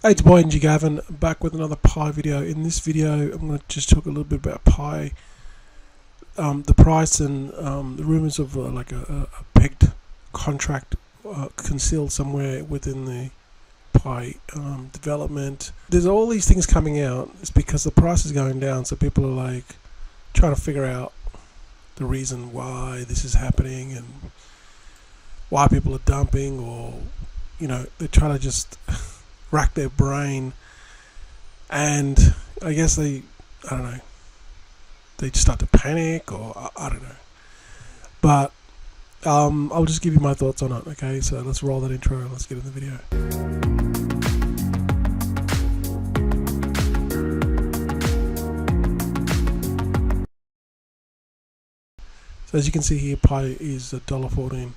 Hey, it's boy NG Gavin back with another Pi video. In this video, I'm going to just talk a little bit about Pi, the price, and the rumors of like a pegged contract concealed somewhere within the Pi development. There's all these things coming out. It's because the price is going down, so people are like trying to figure out the reason why this is happening and why people are dumping, or they're trying to just rack their brain, and I guess they just start to panic, or I don't know, but I'll just give you my thoughts on it. Okay, so let's roll that intro and let's get in the video. So as you can see here, Pi is $1.14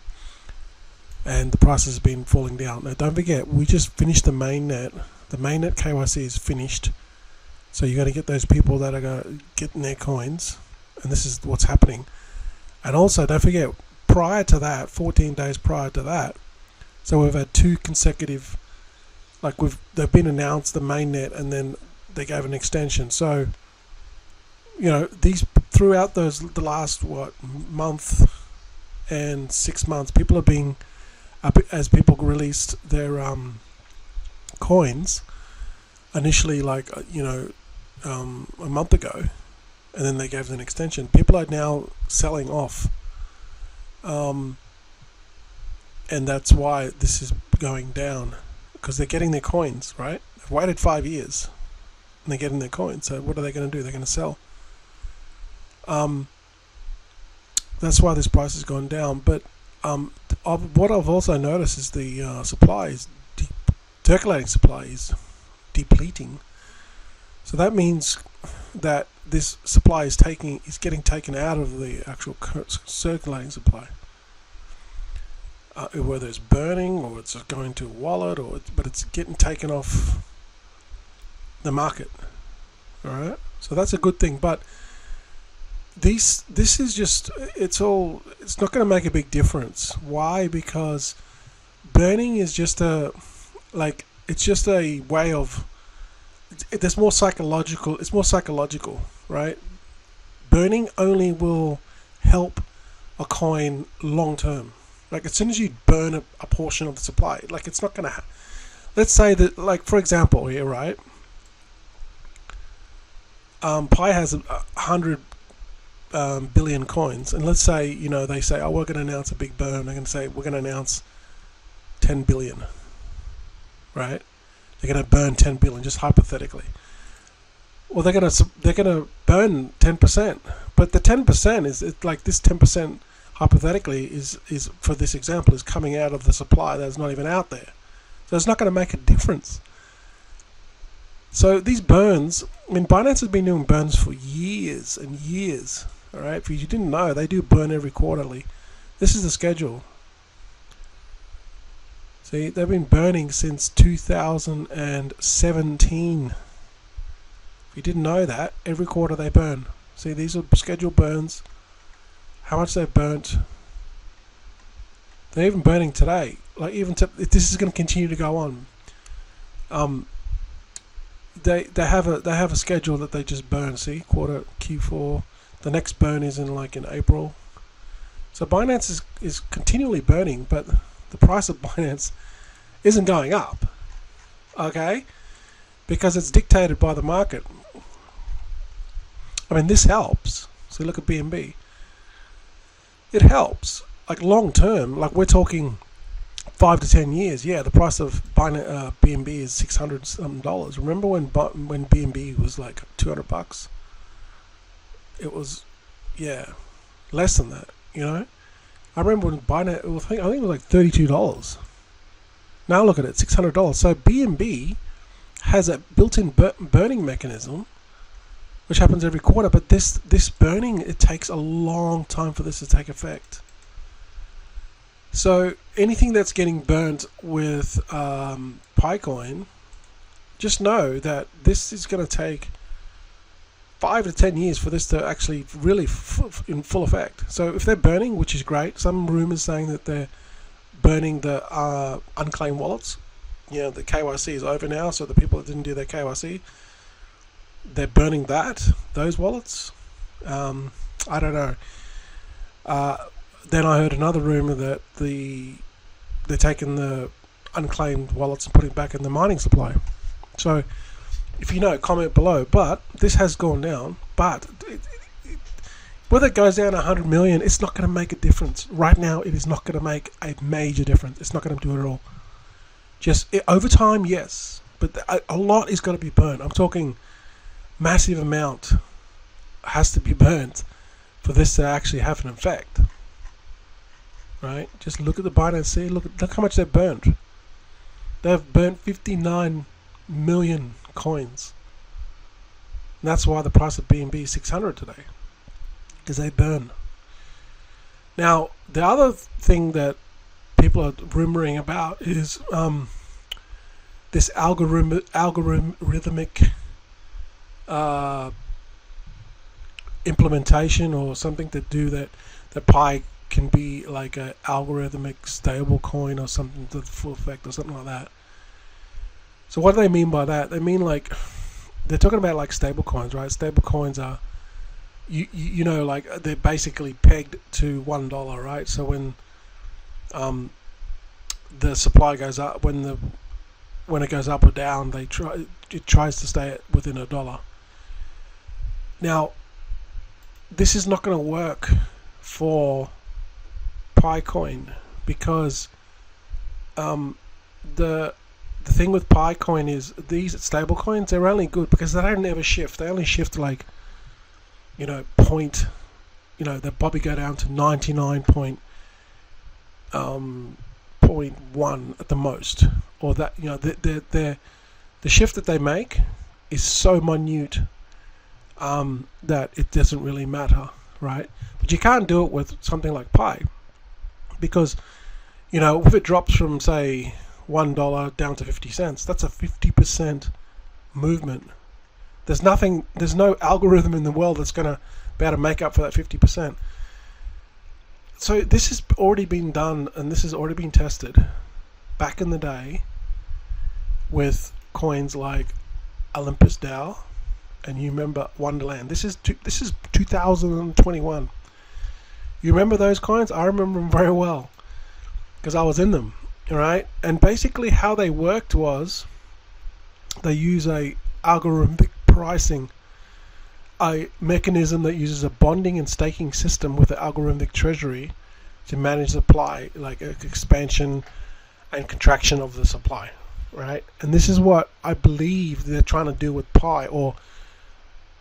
and the price has been falling down. Now don't forget, we just finished the mainnet. The mainnet KYC is finished, so you're going to get those people that are going to get their coins, and this is what's happening. And also don't forget, prior to that, 14 days prior to that, so we've had two consecutive, they've been announced, the mainnet, and then they gave an extension. So these throughout the last month and 6 months, people are being, as people released their coins initially, a month ago, and then they gave them an extension. People are now selling off, and that's why this is going down, because they're getting their coins, right? They've waited 5 years and they're getting their coins. So what are they going to do? They're going to sell. That's why this price has gone down. But what I've also noticed is the supply is circulating supply is depleting. So that means that this supply is getting taken out of the actual circulating supply, whether it's burning or it's going to a wallet, but it's getting taken off the market. All right, so that's a good thing. But this is just, it's not going to make a big difference. Why? Because burning is just it's just a way of, it's more psychological, right? Burning only will help a coin long term. Like, as soon as you burn a portion of the supply, it's not going to let's say that, for example here, right, Pi has 100 billion coins, and let's say they say, oh, we're going to announce a big burn. They're going to say we're going to announce 10 billion, right? They're going to burn 10 billion, just hypothetically. Well, they're going to burn 10%, but the 10% is this 10% hypothetically is for this example is coming out of the supply that's not even out there, so it's not going to make a difference. So these burns, Binance has been doing burns for years and years. All right, if you didn't know, they do burn every quarterly. This is the schedule. See, they've been burning since 2017. If you didn't know that, every quarter they burn. See, these are scheduled burns. How much they've burnt. They're even burning today. This is going to continue to go on. They have a schedule that they just burn. See, quarter Q4. The next burn is in April. So Binance is continually burning, but the price of Binance isn't going up. Okay, because it's dictated by the market. This helps. So look at BNB. It helps. Long term, we're talking 5 to 10 years. Yeah, the price of BNB is $600 something. Remember when BNB was $200? It was, less than that. I remember when Binance, I think it was $32. Now look at it, $600. So BNB has a built-in burning mechanism, which happens every quarter. But this burning, it takes a long time for this to take effect. So anything that's getting burnt with PiCoin, just know that this is going to take 5 to 10 years for this to actually really in full effect. So if they're burning, which is great, some rumors saying that they're burning the unclaimed wallets, the KYC is over now, so the people that didn't do their KYC, they're burning those wallets. I don't know. Then I heard another rumor that they're taking the unclaimed wallets and putting it back in the mining supply. So if you know, comment below. But this has gone down. But whether it goes down 100 million, it's not going to make a difference. Right now, it is not going to make a major difference. It's not going to do it at all. Just over time, yes. But a lot is going to be burned. I'm talking massive amount has to be burnt for this to actually have an effect. Right? Just look at the Binance. Look how much they've burned. They've burnt 59 million coins. And that's why the price of BNB is 600 today, because they burn. Now, the other thing that people are rumoring about is this algorithmic implementation or something to do that Pi can be like a algorithmic stable coin or something to the full effect or something like that. So what do they mean by that? They mean like they're talking about like stable coins, right? Stable coins are you know, like they're basically pegged to $1, right? So when the supply goes up, when it goes up or down, it tries to stay within $1. Now, this is not going to work for PiCoin because the thing with PiCoin is these stable coins, they're only good because they don't ever shift. They only shift like, they'll probably go down to 99.1 at the most, or that, the shift that they make is so minute that it doesn't really matter, right? But you can't do it with something like Pi because, if it drops from say $1 down to 50 cents, that's a 50% movement. There's no algorithm in the world that's going to be able to make up for that 50%. So this has already been done, and this has already been tested back in the day with coins like Olympus DAO, and you remember Wonderland. This is 2021. You remember those coins? I remember them very well because I was in them, right? And basically how they worked was they use a algorithmic pricing, a mechanism that uses a bonding and staking system with an algorithmic treasury to manage supply, like expansion and contraction of the supply, right? And this is what I believe they're trying to do with Pi, or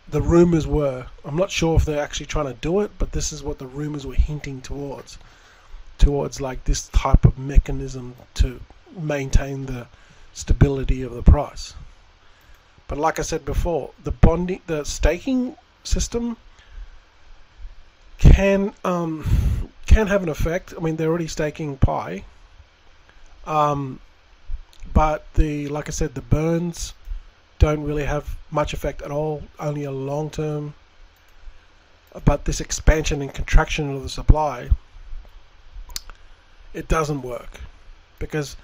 the rumors were. I'm not sure if they're actually trying to do it, but this is what the rumors were hinting towards like this type of mechanism to maintain the stability of the price. But like I said before, the staking system can have an effect. I mean, they're already staking Pi, but like I said, the burns don't really have much effect at all. Only a long term. But this expansion and contraction of the supply, it doesn't work because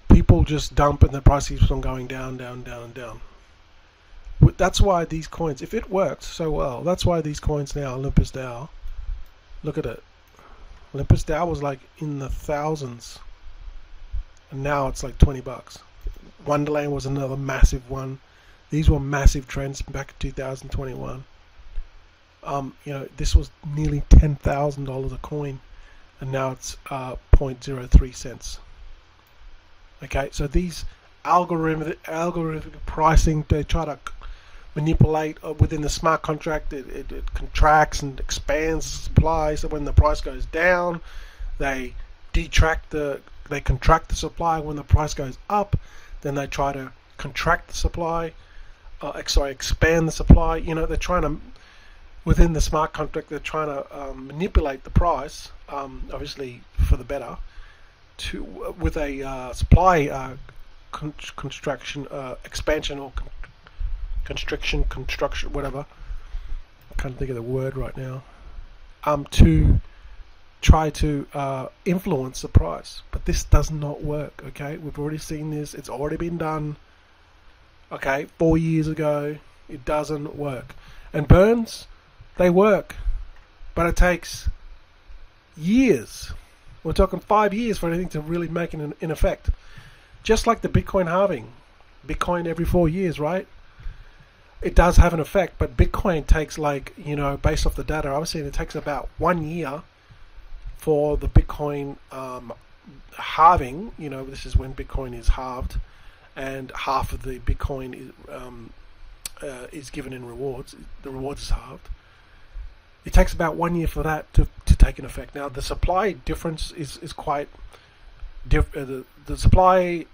people just dump and the price keeps on going down, down, down, and down. That's why these coins, if it works so well, that's why these coins now, Olympus DAO, look at it. Olympus DAO was like in the thousands, and now it's like $20. Wonderland was another massive one. These were massive trends back in 2021. This was nearly $10,000 a coin, and now it's 0.03 cents. Okay, so these algorithmic pricing, they try to manipulate within the smart contract. It contracts and expands the supply. So when the price goes down, they contract the supply. When the price goes up, then they try to contract the supply. Expand the supply. They're trying to, within the smart contract, they're trying to manipulate the price, obviously for the better, with a supply construction, expansion or construction, whatever. I can't think of the word right now. To try to influence the price, but but this does not work. Okay, we've already seen this. It's already been done. Okay, 4 years ago. It doesn't work. And burns, they work, but it takes years. We're talking 5 years for anything to really make an effect. Just like the Bitcoin halving. Bitcoin every 4 years, right? It does have an effect, but Bitcoin takes, like, based off the data I was seeing, it takes about 1 year for the Bitcoin halving. This is when Bitcoin is halved, and half of the Bitcoin is given in rewards. The rewards is halved. It takes about 1 year for that to take an effect. Now, the supply difference is quite different. The supply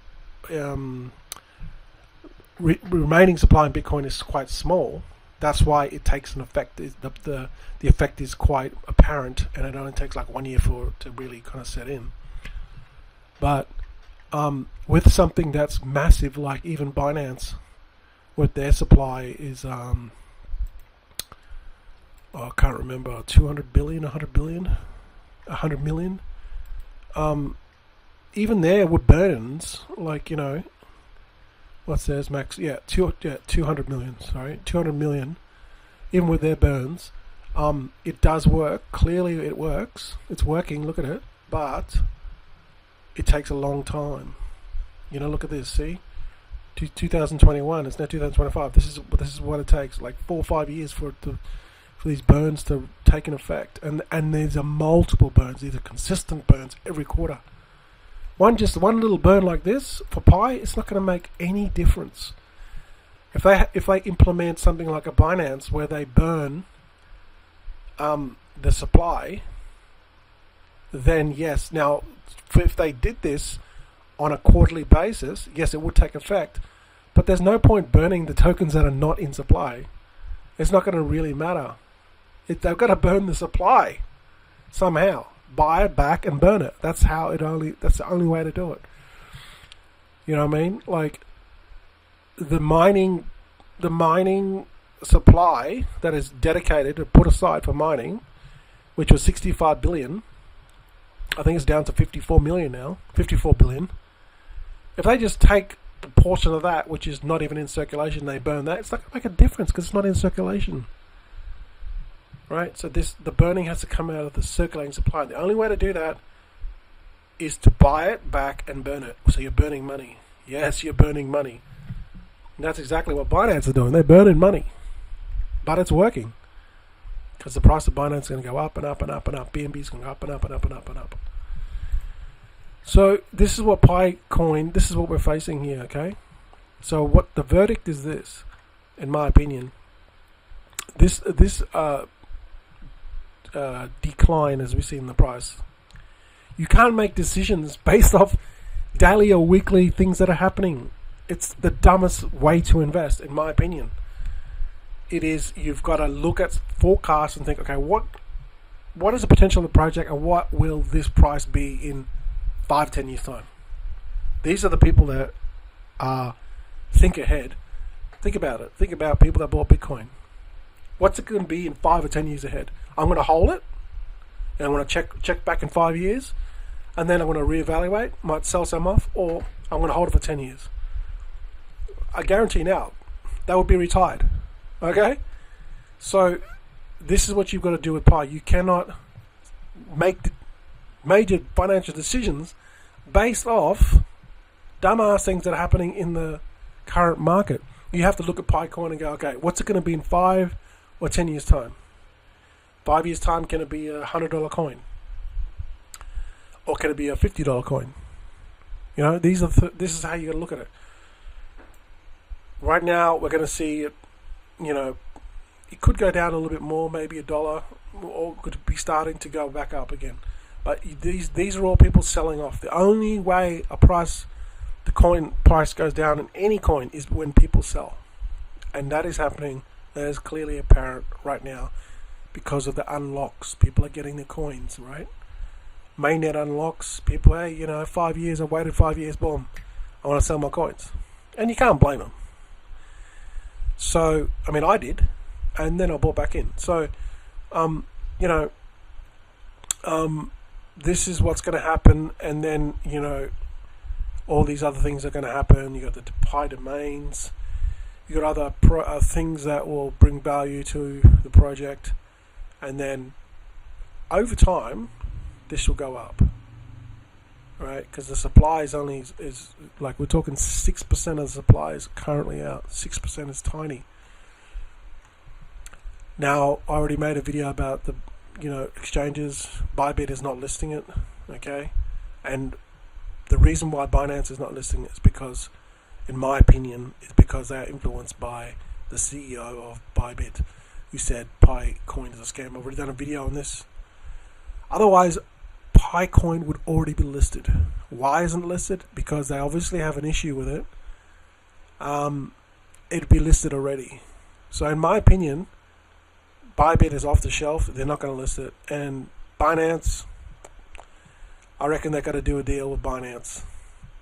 remaining supply in Bitcoin is quite small. That's why it takes an effect. The effect is quite apparent, and it only takes like 1 year for it to really kind of set in. But with something that's massive, like even Binance, with their supply is I can't remember, 200 billion, 100 billion, 100 million. Even there with burns, like, what's theirs max? 200 million. Sorry, 200 million. Even with their burns, it does work. Clearly, it works. It's working. Look at it, but it takes a long time. Look at this. See, 2021. It's now 2025. This is what it takes. Like 4 or 5 years for these burns to take an effect. And there's a multiple burns. These are consistent burns every quarter. One little burn like this for Pi, it's not going to make any difference. If they implement something like a Binance where they burn the supply, then yes. Now, if they did this on a quarterly basis, yes, it would take effect. But there's no point burning the tokens that are not in supply. It's not going to really matter. They've got to burn the supply somehow. Buy it back and burn it. That's the only way to do it. You know what I mean? Like the mining supply that is dedicated or put aside for mining, which was 65 billion, I think it's down to 54 million now, 54 billion. If they just take the portion of that which is not even in circulation, they burn that, it's not going to make a difference because it's not in circulation. Right, so the burning has to come out of the circulating supply. The only way to do that is to buy it back and burn it. So you're burning money. Yes, you're burning money. And that's exactly what Binance are doing. They're burning money, but it's working because the price of Binance is going to go up and up and up and up. BNB is going to go up and up and up and up and up. So this is what PiCoin. This is what we're facing here. Okay, so what the verdict is this, in my opinion. This decline as we see in the price. You can't make decisions based off daily or weekly things that are happening. It's the dumbest way to invest, in my opinion. It is. You've got to look at forecasts and think, okay, what is the potential of the project and what will this price be in 5-10 years time? These are the people that think ahead. Think about it. Think about people that bought Bitcoin. What's it going to be in 5 or 10 years ahead? I'm going to hold it, and I'm going to check back in 5 years, and then I'm going to reevaluate, might sell some off, or I'm going to hold it for 10 years. I guarantee now, that would be retired. Okay? So, this is what you've got to do with Pi. You cannot make major financial decisions based off dumbass things that are happening in the current market. You have to look at PiCoin and go, okay, what's it going to be in 5 or 10 years time? 5 years time, can it be a $100 coin? Or can it be a $50 coin? This is how you got to look at it. Right now, we're going to see it, it could go down a little bit more, maybe $1, or could be starting to go back up again. But these are all people selling off. The only way the coin price goes down in any coin is when people sell. And that is happening. That is clearly apparent right now because of the unlocks. People are getting their coins, right? Mainnet unlocks. People, hey, 5 years, I waited 5 years, boom, I want to sell my coins. And you can't blame them. So, I did. And then I bought back in. So, this is what's going to happen, and then all these other things are going to happen. You got the Pi domains, you got other things that will bring value to the project, and then over time this will go up, right? Because the supply is only is like, we're talking 6% of the supply is currently out. 6% is tiny. Now, I already made a video about the exchanges. Bybit is not listing it, okay? And the reason why Binance is not listing it is because, in my opinion, is because they are influenced by the CEO of Bybit, who said Picoin is a scam. I've already done a video on this. Otherwise, Picoin would already be listed. Why isn't it listed? Because they obviously have an issue with it. It'd be listed already. So in my opinion, Bybit is off the shelf. They're not going to list it. And Binance, I reckon they've got to do a deal with Binance,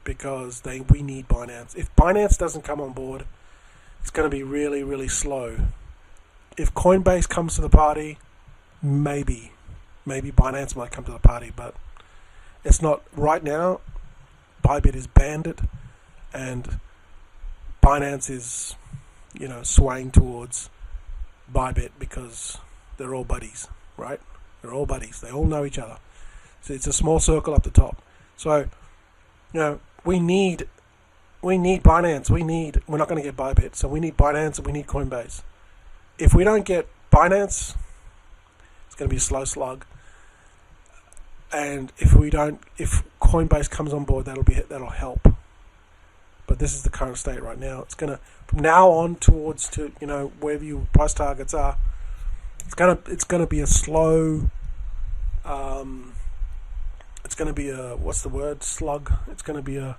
because we need Binance. If Binance doesn't come on board, it's going to be really, really slow. If Coinbase comes to the party, maybe Binance might come to the party, but it's not right now. Bybit is banded, and Binance is, swaying towards Bybit because they're all buddies, right? They're all buddies. They all know each other. So it's a small circle up the top. So, we need Binance. We're not going to get Bybit, so we need Binance and we need Coinbase. If we don't get Binance, it's going to be a slow slug. And if Coinbase comes on board, that'll help. But this is the current state right now. It's gonna, from now on towards to wherever your price targets are, it's gonna be a slow. It's gonna be a, what's the word? Slug. It's gonna be a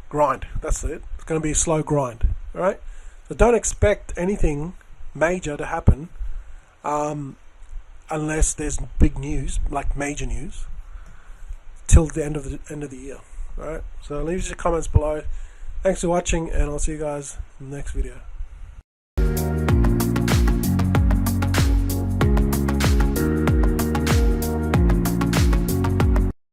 grind. That's it. It's gonna be a slow grind. All right. So don't expect anything major to happen, unless there's big news, like major news, till the end of the year. All right. So leave your comments below. Thanks for watching, and I'll see you guys in the next video.